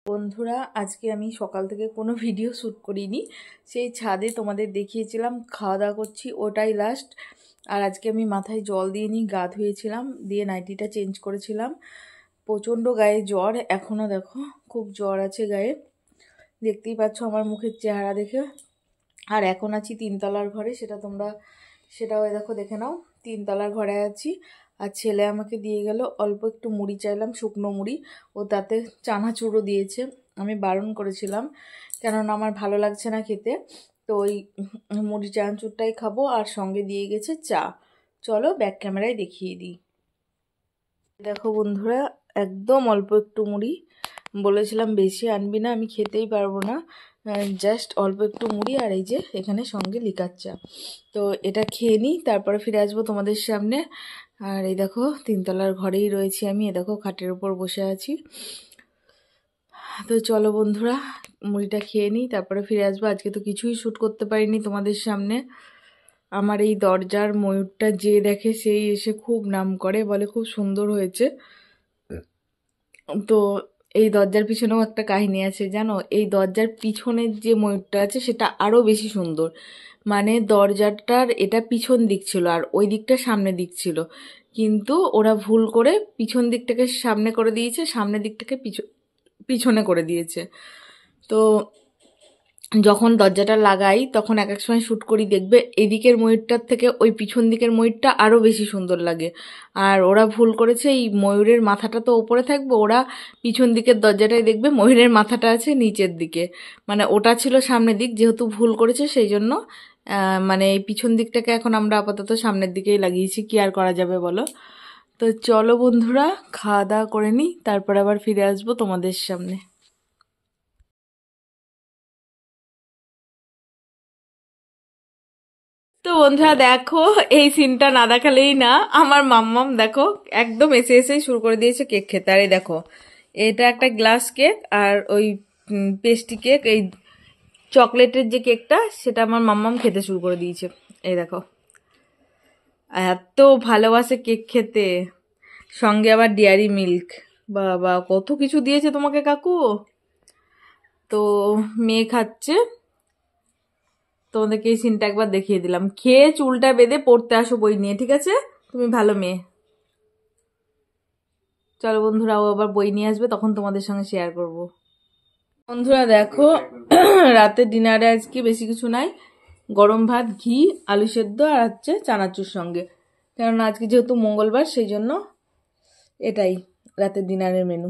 বন্ধুরা আজকে আমি সকাল থেকে কোনো ভিডিও শ্যুট করিনি, সেই ছাদে তোমাদের দেখিয়েছিলাম খাওয়া দাওয়া করছি, ওটাই লাস্ট। আর আজকে আমি মাথায় জল দিয়ে নিই, গা ধুয়েছিলাম, দিয়ে নাইটিটা চেঞ্জ করেছিলাম। প্রচণ্ড গায়ে জ্বর, এখনও দেখো খুব জ্বর আছে গায়ে, দেখতেই পাচ্ছ আমার মুখের চেহারা দেখে। আর এখন আছি তিনতলার ঘরে, সেটাও দেখো দেখে নাও, তিনতলার ঘরে আছি। আর ছেলে আমাকে দিয়ে গেল অল্প একটু মুড়ি, চাইলাম শুকনো মুড়ি, ও তাতে চানাচুরও দিয়েছে। আমি বারণ করেছিলাম কেননা আমার ভালো লাগছে না খেতে, তো ওই মুড়ি চানাচুরটাই খাবো। আর সঙ্গে দিয়ে গেছে চা। চলো ব্যাক ক্যামেরায় দেখিয়ে দিই। দেখো বন্ধুরা, একদম অল্প একটু মুড়ি, বলেছিলাম বেশি আনবি না, আমি খেতেই পারবো না, জাস্ট অল্প একটু মুড়ি। আর এই যে এখানে সঙ্গে লিকার চা। তো এটা খেয়ে নিই, তারপরে ফিরে আসবো তোমাদের সামনে। আর এই দেখো তিনতলার ঘরেই রয়েছি আমি, এ দেখো খাটের উপর বসে আছি। তো চলো বন্ধুরা মুড়িটা খেয়ে নিই, তারপরে ফিরে আসবো। আজকে তো কিছুই শ্যুট করতে পারিনি তোমাদের সামনে। আমার এই দরজার ময়ূরটা যে দেখে সেই এসে খুব নাম করে, বলে খুব সুন্দর হয়েছে। তো এই দরজার পিছনেও একটা কাহিনী আছে জানো, এই দরজার পিছনের যে ময়ূরটা আছে সেটা আরও বেশি সুন্দর। মানে দরজাটার এটা পিছন দিক ছিল আর ওই দিকটা সামনে দিক ছিল, কিন্তু ওরা ভুল করে পিছন দিকটাকে সামনে করে দিয়েছে, সামনের দিকটাকে পিছনে করে দিয়েছে। তো যখন দরজাটা লাগাই তখন এক এক সময় শ্যুট করি, দেখবে এদিকের ময়ূরটার থেকে ওই পিছন দিকের ময়ূরটা আরও বেশি সুন্দর লাগে। আর ওরা ভুল করেছে, এই ময়ূরের মাথাটা তো ওপরে থাকবে, ওরা পিছন দিকের দরজাটাই দেখবে ময়ূরের মাথাটা আছে নিচের দিকে, মানে ওটা ছিল সামনের দিক, যেহেতু ভুল করেছে সেই জন্য মানে এই পিছন দিকটাকে এখন আমরা আপাতত সামনের দিকেই লাগিয়েছি, কি আর করা যাবে বলো। তো চলো বন্ধুরা খাওয়া দাওয়া করে নিই, তারপর আবার ফিরে আসবো তোমাদের সামনে। তো বন্ধুরা দেখো, এই সিনটা না দেখালেই না, আমার মাম্মাম দেখো একদম এসে এসেই শুরু করে দিয়েছে কেক খেতে। আর এই দেখো এটা একটা গ্লাস কেক, আর ওই পেস্ট্রি কেক, এই চকলেটের যে কেকটা সেটা আমার মাম্মাম খেতে শুরু করে দিয়েছে। এই দেখো এত ভালোবাসে কেক খেতে, সঙ্গে আবার ডেয়ারি মিল্ক, বাবা কত কিছু দিয়েছে তোমাকে কাকু। তো মেয়ে খাচ্ছে, তোমাদেরকে এই সিনটা একবার দেখিয়ে দিলাম। খেয়ে চুলটা বেঁধে পড়তে আসো বই নিয়ে, ঠিক আছে? তুমি ভালো মেয়ে। চলো বন্ধুরা, ও আবার বই নিয়ে আসবে, তখন তোমাদের সঙ্গে শেয়ার করব। বন্ধুরা দেখো রাতের ডিনারে আজকে বেশি কিছু নাই, গরম ভাত, ঘি, আলু সেদ্ধ আর হচ্ছে চানাচুর সঙ্গে, কারণ আজকে যেহেতু মঙ্গলবার সেই জন্য এটাই রাতের ডিনারের মেনু।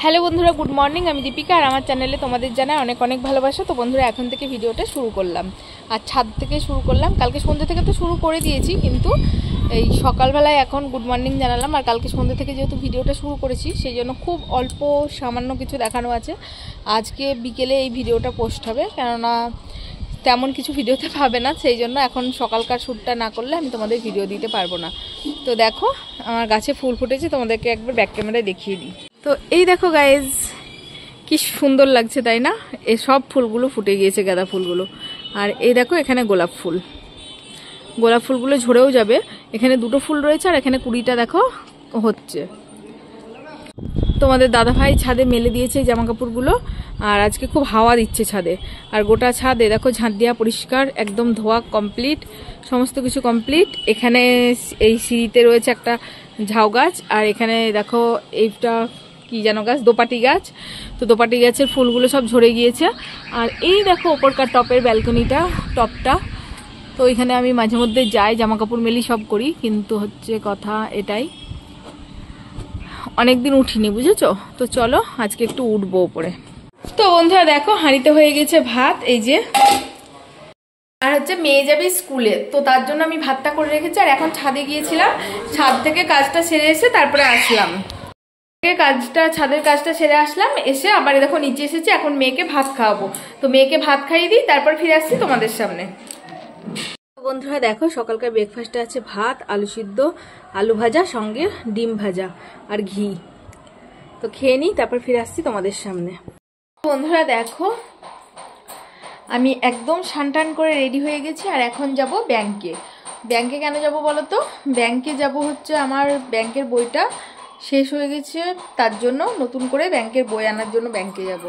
হ্যালো বন্ধুরা, গুড মর্নিং, আমি দীপিকা, আর আমার চ্যানেলে তোমাদের জানাই অনেক অনেক ভালোবাসা। তো বন্ধুরা এখন থেকে ভিডিওটা শুরু করলাম, আর ছাদ থেকে শুরু করলাম। কালকে সন্ধ্যে থেকে তো শুরু করে দিয়েছি, কিন্তু এই সকালবেলায় এখন গুড মর্নিং জানালাম। আর কালকে সন্ধ্যে থেকে যেহেতু ভিডিওটা শুরু করেছি সেই জন্য খুব অল্প সামান্য কিছু দেখানো আছে। আজকে বিকেলে এই ভিডিওটা পোস্ট হবে, কেননা তেমন কিছু ভিডিওতে পাবে না, সেই জন্য এখন সকালকার শ্যুটটা না করলে আমি তোমাদের ভিডিও দিতে পারবো না। তো দেখো আমার গাছে ফুল ফুটেছে, তোমাদেরকে একবার ব্যাক ক্যামেরায় দেখিয়ে দিই। তো এই দেখো গাইজ, কি সুন্দর লাগছে তাই না? এই সব ফুলগুলো ফুটে গিয়েছে, গাঁদা ফুলগুলো। আর এই দেখো এখানে গোলাপ ফুল, গোলাপ ফুলগুলো ঝরেও যাবে। এখানে দুটো ফুল রয়েছে আর এখানে 20টা দেখো হচ্ছে। তোমাদের দাদাভাই ছাদে মেলে দিয়েছে এই জামা কাপড়গুলো, আর আজকে খুব হাওয়া দিচ্ছে ছাদে। আর গোটা ছাদে দেখো ঝাঁট দেওয়া পরিষ্কার, একদম ধোয়া কমপ্লিট, সমস্ত কিছু কমপ্লিট। এখানে এই সিঁড়িতে রয়েছে একটা ঝাউ গাছ, আর এখানে দেখো এইটা কি যেন গাছ, দোপাটি গাছ। তো দোপাটি গাছের ফুলগুলো সব ঝরে গিয়েছে। আর এই দেখো ওপরকার টপের ব্যালকনিটা, টপটা, তো এখানে আমি মাঝে মধ্যে যাই, জামা কাপড় মেলি, সব করি, কিন্তু হচ্ছে কথা এটাই অনেকদিন উঠিনি, বুঝেছো? তো চলো আজকে একটু উঠবো উপরে। তো বন্ধুরা দেখো হাঁড়িতে হয়ে গেছে ভাত, এই যে। আর হচ্ছে মেয়ে যাবে স্কুলে, তো তার জন্য আমি ভাতটা করে রেখেছি। আর এখন ছাদে গিয়েছিলাম, ছাদ থেকে কাজটা সেরে এসে তারপরে আসলাম, ছাদের কাজটা সেরে আসলাম, এসে আবার দেখো নিচে এসেছি, এখন মেয়েকে ভাত খাওয়াবো। তো মেয়েকে ভাত খাইয়ে দিই, তারপর ফিরে আসছি তোমাদের সামনে। বন্ধুরা দেখো সকালকার ব্রেকফাস্টে আছে ভাত, আলু সিদ্ধ, আলু ভাজা, সঙ্গে ডিম ভাজা আর ঘি। তো খেয়ে নিই, তারপর ফিরে আসছি তোমাদের সামনে। বন্ধুরা দেখো আমি একদম স্নান করে রেডি হয়ে গেছি, আর এখন যাব ব্যাংকে। ব্যাংকে কেন যাব বলো তো? ব্যাংকে যাব হচ্ছে আমার ব্যাংকের বইটা শেষ হয়ে গেছে, তার জন্য নতুন করে ব্যাংকের বই আনার জন্য ব্যাংকে যাব।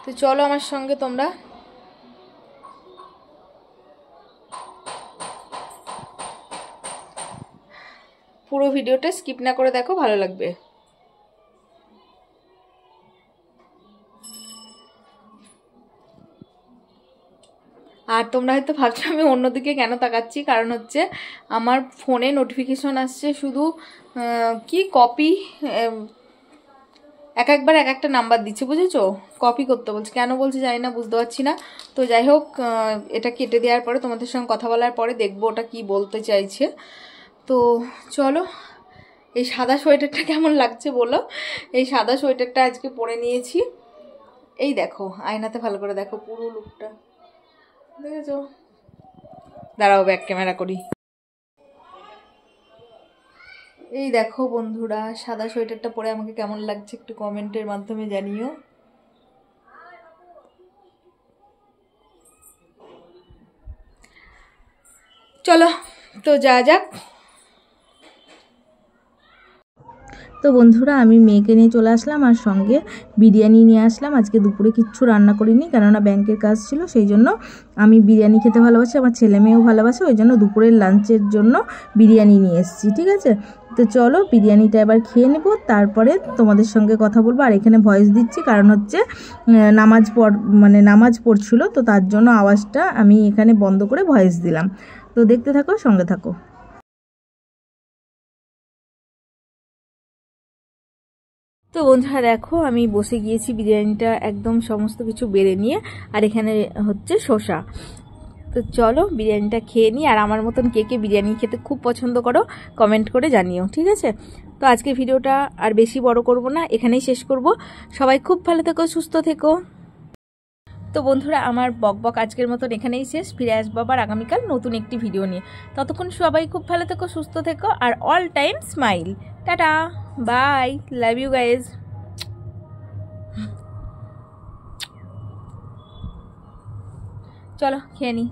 তো চলো আমার সঙ্গে তোমরা। পুরো ভিডিওটা স্কিপ না করে দেখো, ভালো লাগবে। আর তোমরা হয়তো ভাবছো আমি অন্যদিকে কেন তাকাচ্ছি, কারণ হচ্ছে আমার ফোনে নোটিফিকেশন আসছে শুধু কি কপি, একবার এক একটা নাম্বার দিচ্ছে, বুঝেছো? কপি করতে বলছে, কেন বলছে জানি না, বুঝতে পারছি না। তো যাই হোক, এটা কেটে দেওয়ার পরে তোমাদের সঙ্গে কথা বলার পরে দেখবো ওটা কি বলতে চাইছে। তো চলো, এই সাদা সোয়েটারটা কেমন লাগছে বলো। এই সাদা সোয়েটারটা আজকে পরে নিয়েছি। এই দেখো আয়নাতে ভালো করে দেখো পুরো লুকটা, দেখেছো? দাঁড়াও ব্যাক ক্যামেরা করি। এই দেখো বন্ধুরা, সাদা সোয়েটারটা পরে আমাকে কেমন লাগছে একটু কমেন্টের মাধ্যমে জানিও। চলো তো যা যাক। তো বন্ধুরা, আমি মেয়েকে নিয়ে চলে আসলাম আর সঙ্গে বিরিয়ানি নিয়ে আসলাম। আজকে দুপুরে কিচ্ছু রান্না করিনি, কেননা ব্যাংকের কাজ ছিল, সেই জন্য আমি বিরিয়ানি খেতে ভালোবাসি, আমার ছেলে মেয়েও ভালোবাসে, ওই জন্য দুপুরের লাঞ্চের জন্য বিরিয়ানি নিয়ে এসেছি। ঠিক আছে, তো চলো বিরিয়ানিটা এবার খেয়ে নেব, তারপরে তোমাদের সঙ্গে কথা বলবো। আর এখানে ভয়েস দিচ্ছি কারণ হচ্ছে নামাজ পড়ছিল, তো তার জন্য আওয়াজটা আমি এখানে বন্ধ করে ভয়েস দিলাম। তো দেখতে থাকো, সঙ্গে থাকো। তো বন্ধুরা দেখো, আমি বসে গিয়েছি বিরিয়ানিটা একদম সমস্ত কিছু বেড়ে নিয়ে, আর এখানে হচ্ছে শসা। তো চলো বিরিয়ানিটা খেয়ে নিই। আর আমার মতন কে কে বিরিয়ানি খেতে খুব পছন্দ করো কমেন্ট করে জানিও, ঠিক আছে? তো আজকে ভিডিওটা আর বেশি বড় করব না, এখানেই শেষ করব। সবাই খুব ভালো থেকো, সুস্থ থেকো। তো বন্ধুরা, আমার বকবক আজকের মতন এখানেই শেষ। ফিরে আসবো আবার আগামীকাল নতুন একটি ভিডিও নিয়ে। ততক্ষণ সবাই খুব ভালো থেকো, সুস্থ থেকো, আর all time smile. Tata, bye, love you guys. চলো খেয়ে নিই।